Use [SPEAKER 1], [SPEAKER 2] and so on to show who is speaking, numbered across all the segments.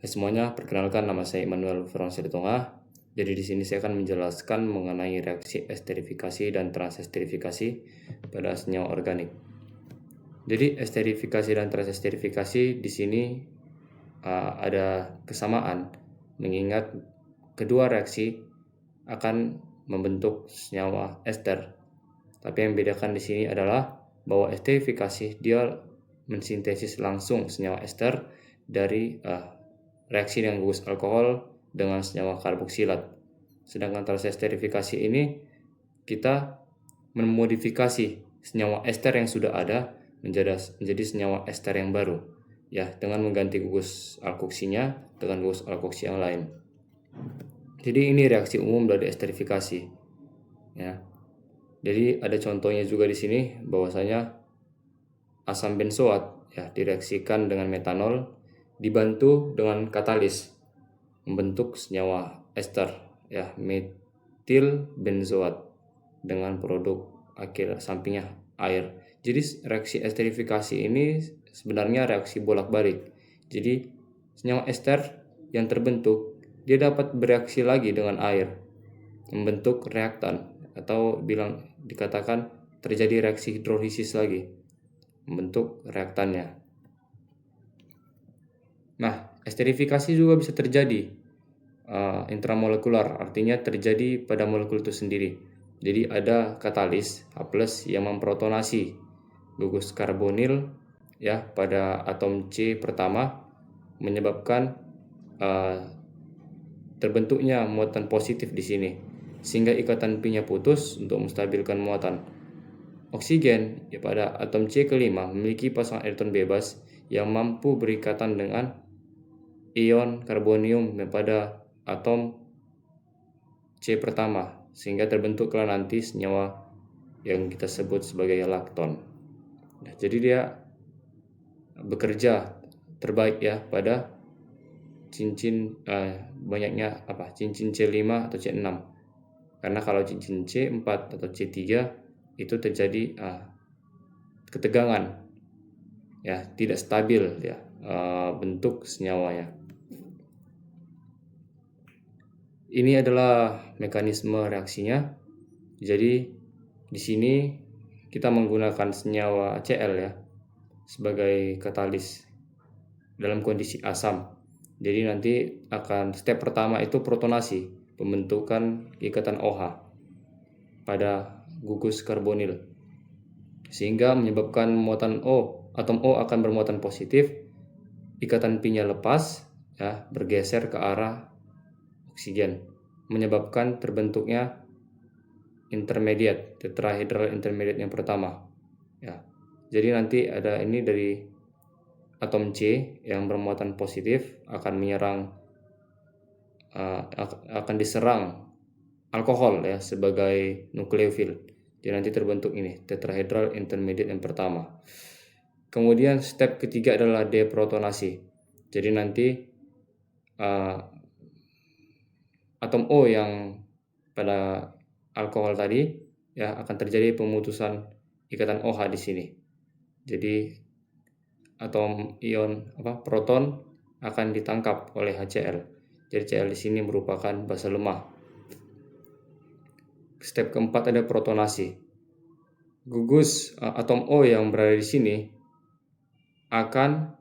[SPEAKER 1] Semuanya, perkenalkan nama saya Immanuel Firmansyah. Jadi di sini saya akan menjelaskan mengenai reaksi esterifikasi dan transesterifikasi pada senyawa organik. Jadi esterifikasi dan transesterifikasi di sini ada kesamaan, mengingat kedua reaksi akan membentuk senyawa ester. Tapi yang membedakan di sini adalah bahwa esterifikasi dia mensintesis langsung senyawa ester dari reaksi dengan gugus alkohol dengan senyawa karboksilat. Sedangkan transesterifikasi ini kita memodifikasi senyawa ester yang sudah ada menjadi senyawa ester yang baru, ya, dengan mengganti gugus alkoksinya dengan gugus alkoksi yang lain. Jadi ini reaksi umum dari esterifikasi, ya. Jadi ada contohnya juga di sini bahwasanya asam benzoat ya direaksikan dengan metanol dibantu dengan katalis membentuk senyawa ester ya metil benzoat dengan produk akhir sampingnya air. Jadi reaksi esterifikasi ini sebenarnya reaksi bolak-balik. Jadi senyawa ester yang terbentuk dia dapat bereaksi lagi dengan air membentuk reaktan atau dikatakan terjadi reaksi hidrolisis lagi membentuk reaktannya. Nah, esterifikasi juga bisa terjadi intramolekular, artinya terjadi pada molekul itu sendiri. Jadi ada katalis H+ yang memprotonasi gugus karbonil ya pada atom C pertama, menyebabkan terbentuknya muatan positif di sini, sehingga ikatan pi-nya putus untuk menstabilkan muatan. Oksigen ya pada atom C kelima memiliki pasangan elektron bebas yang mampu berikatan dengan ion karbonium pada atom C pertama, sehingga terbentuklah nanti senyawa yang kita sebut sebagai lakton. Nah, jadi dia bekerja terbaik ya pada cincin cincin C5 atau C6. Karena kalau cincin C4 atau C3 itu terjadi ketegangan ya, tidak stabil ya bentuk senyawanya. Ini adalah mekanisme reaksinya. Jadi di sini kita menggunakan senyawa Cl ya sebagai katalis dalam kondisi asam. Jadi nanti akan step pertama itu protonasi, pembentukan ikatan OH pada gugus karbonil, sehingga menyebabkan muatan atom O akan bermuatan positif, ikatan pi-nya lepas ya, bergeser ke arah oksigen, menyebabkan terbentuknya intermediate, tetrahedral intermediate yang pertama ya. Jadi nanti ada ini dari atom C yang bermuatan positif akan diserang alkohol ya sebagai nukleofil. Jadi nanti terbentuk ini tetrahedral intermediate yang pertama. Kemudian step ketiga adalah deprotonasi. Jadi nanti atom O yang pada alkohol tadi ya akan terjadi pemutusan ikatan OH di sini. Jadi atom ion proton akan ditangkap oleh HCl. Jadi Cl di sini merupakan basa lemah. Step keempat ada protonasi. Gugus atom O yang berada di sini akan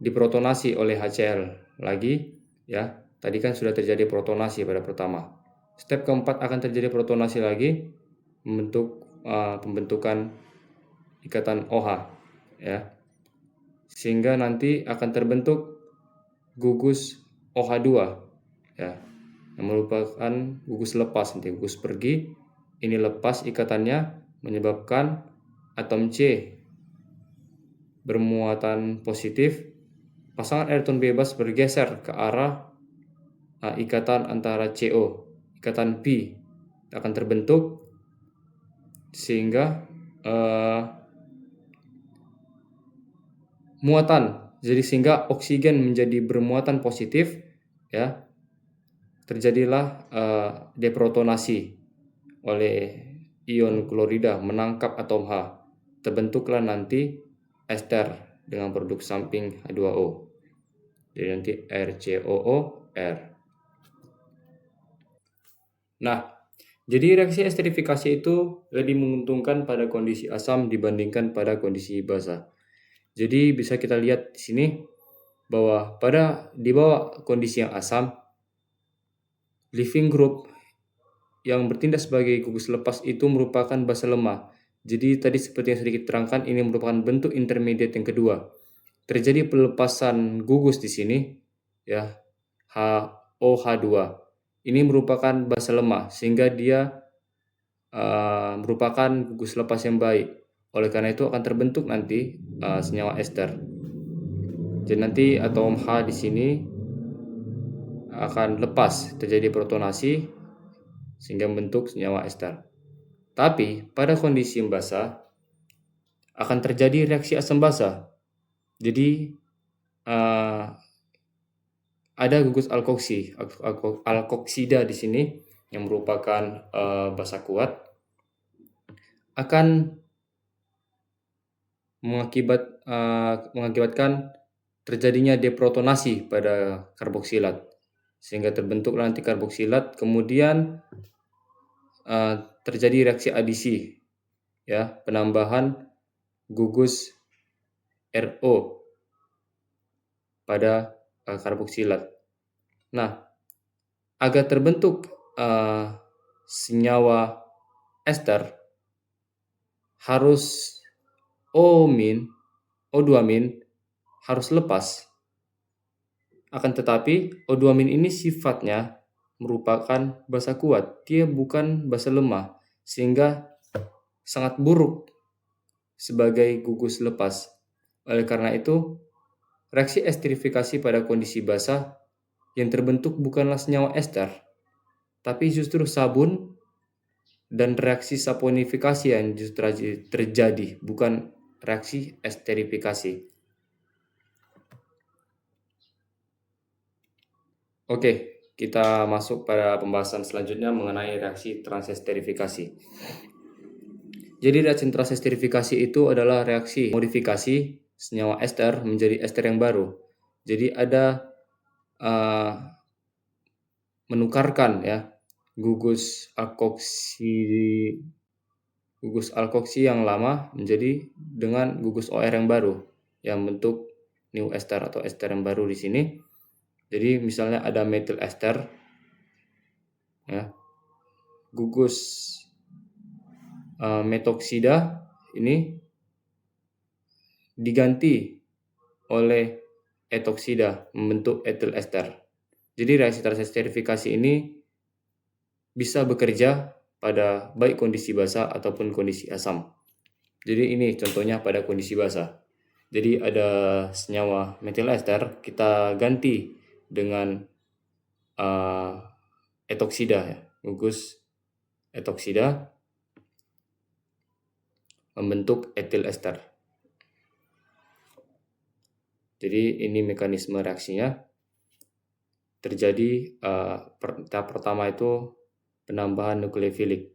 [SPEAKER 1] diprotonasi oleh HCl lagi ya. Tadi kan sudah terjadi protonasi pada pertama. Step keempat akan terjadi protonasi lagi membentuk pembentukan ikatan OH ya. Sehingga nanti akan terbentuk gugus OH2 ya, yang merupakan gugus lepas, nanti gugus pergi ini lepas ikatannya, menyebabkan atom C bermuatan positif, pasangan elektron bebas bergeser ke arah ikatan antara CO, ikatan pi akan terbentuk sehingga muatan, jadi sehingga oksigen menjadi bermuatan positif ya, terjadilah deprotonasi oleh ion klorida menangkap atom H, terbentuklah nanti ester dengan produk samping H2O. Jadi nanti RCOO-R. Nah, jadi reaksi esterifikasi itu lebih menguntungkan pada kondisi asam dibandingkan pada kondisi basa. Jadi bisa kita lihat di sini bahwa di bawah kondisi yang asam, leaving group yang bertindak sebagai gugus lepas itu merupakan basa lemah. Jadi tadi seperti yang sedikit terangkan, ini merupakan bentuk intermediate yang kedua. Terjadi pelepasan gugus di sini, ya, HOH2. Ini merupakan basa lemah sehingga dia merupakan gugus lepas yang baik. Oleh karena itu akan terbentuk nanti senyawa ester. Jadi nanti atom H di sini akan lepas, terjadi protonasi sehingga membentuk senyawa ester. Tapi pada kondisi yang basa akan terjadi reaksi asam basa. Jadi ada gugus alkoksida di sini yang merupakan basa kuat akan mengakibatkan terjadinya deprotonasi pada karboksilat sehingga terbentuklah nanti karboksilat, kemudian terjadi reaksi adisi, ya, penambahan gugus RO pada karboksilat. Nah, agar terbentuk senyawa ester harus O2- harus lepas. Akan tetapi O2- ini sifatnya merupakan basa kuat, dia bukan basa lemah, sehingga sangat buruk sebagai gugus lepas. Oleh karena itu, reaksi esterifikasi pada kondisi basa yang terbentuk bukanlah senyawa ester, tapi justru sabun dan reaksi saponifikasi yang justru terjadi, bukan reaksi esterifikasi. Oke, kita masuk pada pembahasan selanjutnya mengenai reaksi transesterifikasi. Jadi reaksi transesterifikasi itu adalah reaksi modifikasi senyawa ester menjadi ester yang baru. Jadi ada menukarkan, ya, gugus alkoksi yang lama menjadi dengan gugus OR yang baru yang bentuk new ester atau ester yang baru di sini. Jadi misalnya ada metil ester, ya, gugus metoksida ini diganti oleh etoksida membentuk etil ester. Jadi reaksi transesterifikasi ini bisa bekerja pada baik kondisi basa ataupun kondisi asam. Jadi ini contohnya pada kondisi basa. Jadi ada senyawa metil ester, kita ganti dengan etoksida, ya, gugus etoksida membentuk etil ester. Jadi ini mekanisme reaksinya. Terjadi tahap pertama itu penambahan nukleofilik.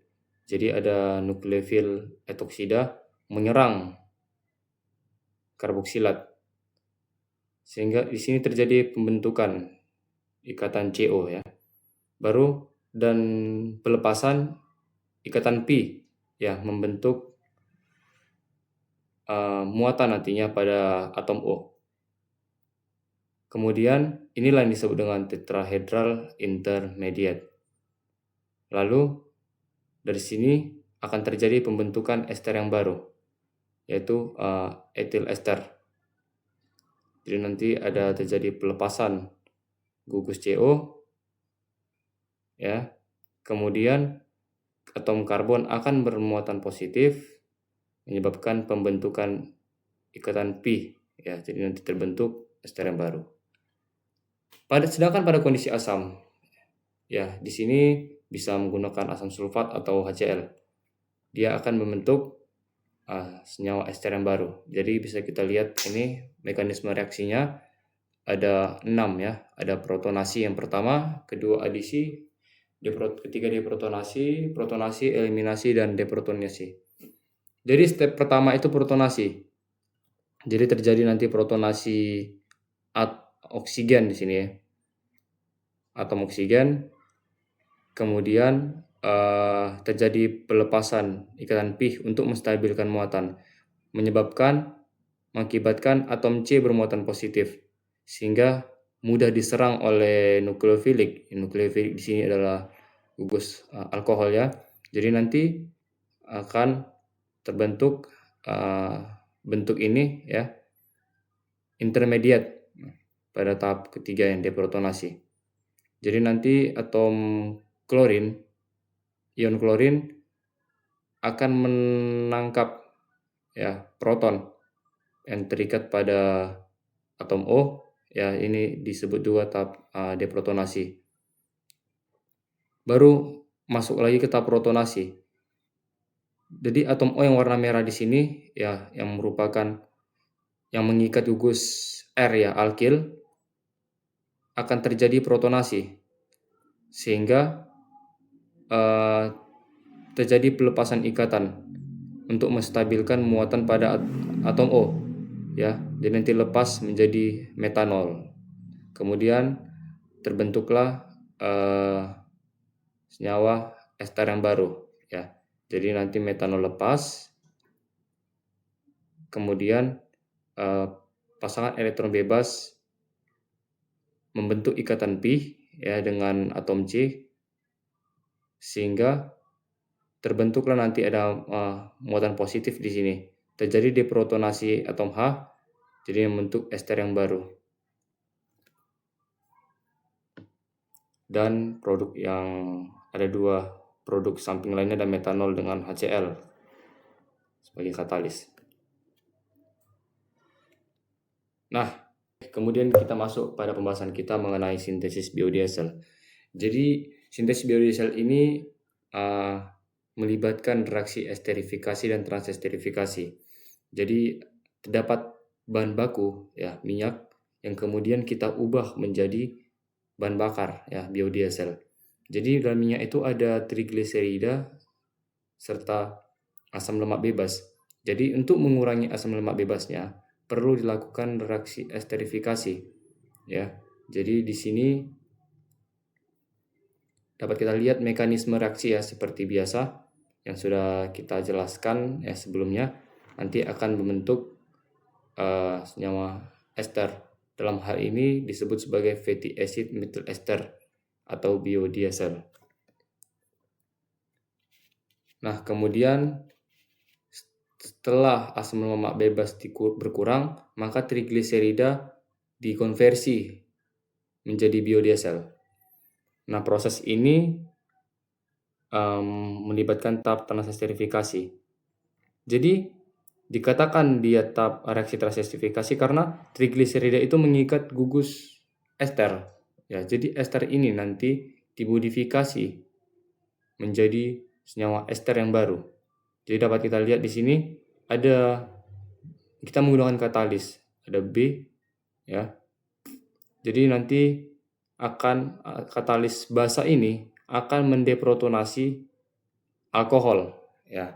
[SPEAKER 1] Jadi ada nukleofil etoksida menyerang karboksilat, sehingga di sini terjadi pembentukan ikatan CO, ya. Baru dan pelepasan ikatan Pi, ya, membentuk muatan nantinya pada atom O. Kemudian inilah yang disebut dengan tetrahedral intermediate. Lalu dari sini akan terjadi pembentukan ester yang baru, yaitu etil ester. Jadi nanti ada terjadi pelepasan gugus CO, ya. Kemudian atom karbon akan bermuatan positif menyebabkan pembentukan ikatan Pi, ya. Jadi nanti terbentuk ester yang baru. Sedangkan pada kondisi asam, ya, di sini bisa menggunakan asam sulfat atau HCl. Dia akan membentuk senyawa ester yang baru. Jadi bisa kita lihat ini mekanisme reaksinya ada 6, ya. Ada protonasi yang pertama, kedua adisi, ketiga deprotonasi, protonasi, eliminasi, dan deprotonasi. Jadi step pertama itu protonasi. Jadi terjadi nanti protonasi oksigen di sini ya. Atom oksigen, kemudian terjadi pelepasan ikatan pih untuk menstabilkan muatan, mengakibatkan atom C bermuatan positif, sehingga mudah diserang oleh nukleofilik. Nukleofilik di sini adalah gugus alkohol ya. Jadi nanti akan terbentuk bentuk ini ya, intermediate pada tahap ketiga yang deprotonasi. Jadi nanti atom klorin, ion klorin akan menangkap ya proton yang terikat pada atom O ya, ini disebut juga tahap deprotonasi. Baru masuk lagi ke tahap protonasi. Jadi atom O yang warna merah di sini ya, yang merupakan yang mengikat gugus R ya, alkil, akan terjadi protonasi sehingga terjadi pelepasan ikatan untuk menstabilkan muatan pada atom O ya. Jadi nanti lepas menjadi metanol. Kemudian terbentuklah senyawa ester yang baru ya. Jadi nanti metanol lepas, kemudian pasangan elektron bebas membentuk ikatan pi ya dengan atom C, sehingga terbentuklah nanti ada muatan positif di sini. Terjadi deprotonasi atom H, jadi membentuk ester yang baru. Dan produk yang ada dua produk samping lainnya, ada metanol dengan HCl sebagai katalis. Nah, kemudian kita masuk pada pembahasan kita mengenai sintesis biodiesel. Jadi sintesis biodiesel ini melibatkan reaksi esterifikasi dan transesterifikasi. Jadi terdapat bahan baku ya, minyak, yang kemudian kita ubah menjadi bahan bakar ya, biodiesel. Jadi dalam minyak itu ada trigliserida serta asam lemak bebas. Jadi untuk mengurangi asam lemak bebasnya perlu dilakukan reaksi esterifikasi ya. Jadi di sini dapat kita lihat mekanisme reaksi ya, seperti biasa yang sudah kita jelaskan ya sebelumnya. Nanti akan membentuk senyawa ester. Dalam hal ini disebut sebagai fatty acid methyl ester atau biodiesel. Nah, kemudian setelah asam lemak bebas berkurang, maka trigliserida dikonversi menjadi biodiesel. Nah, proses ini melibatkan tahap transesterifikasi. Jadi dikatakan dia tahap reaksi transesterifikasi karena trigliserida itu mengikat gugus ester. Ya, jadi ester ini nanti dimodifikasi menjadi senyawa ester yang baru. Jadi dapat kita lihat di sini ada, kita menggunakan katalis, ada B ya. Jadi nanti akan katalis basa ini akan mendeprotonasi alkohol ya,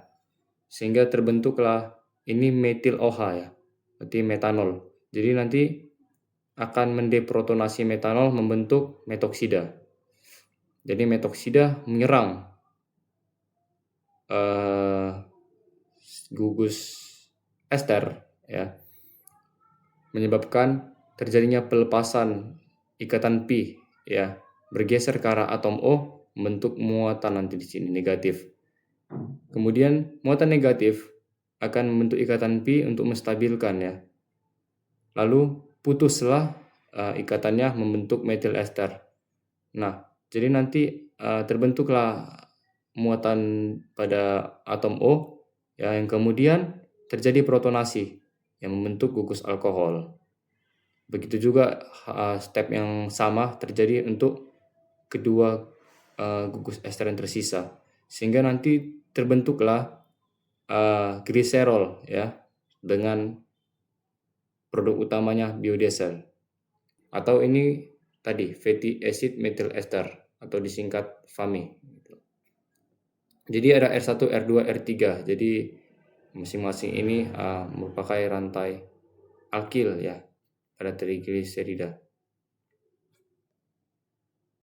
[SPEAKER 1] sehingga terbentuklah ini metil OH ya, berarti metanol. Jadi nanti akan mendeprotonasi metanol membentuk metoksida. Jadi metoksida menyerang gugus ester ya, menyebabkan terjadinya pelepasan ikatan pi ya, bergeser ke arah atom O, membentuk muatan nanti di sini negatif. Kemudian muatan negatif akan membentuk ikatan pi untuk menstabilkan ya. Lalu putuslah ikatannya membentuk metil ester. Nah, jadi nanti terbentuklah muatan pada atom O ya, yang kemudian terjadi protonasi yang membentuk gugus alkohol. Begitu juga step yang sama terjadi untuk kedua gugus ester yang tersisa, sehingga nanti terbentuklah gliserol ya, dengan produk utamanya biodiesel, atau ini tadi fatty acid methyl ester atau disingkat FAME. Jadi ada R1, R2, R3. Jadi masing-masing ini merupakan rantai alkil ya pada trigliserida.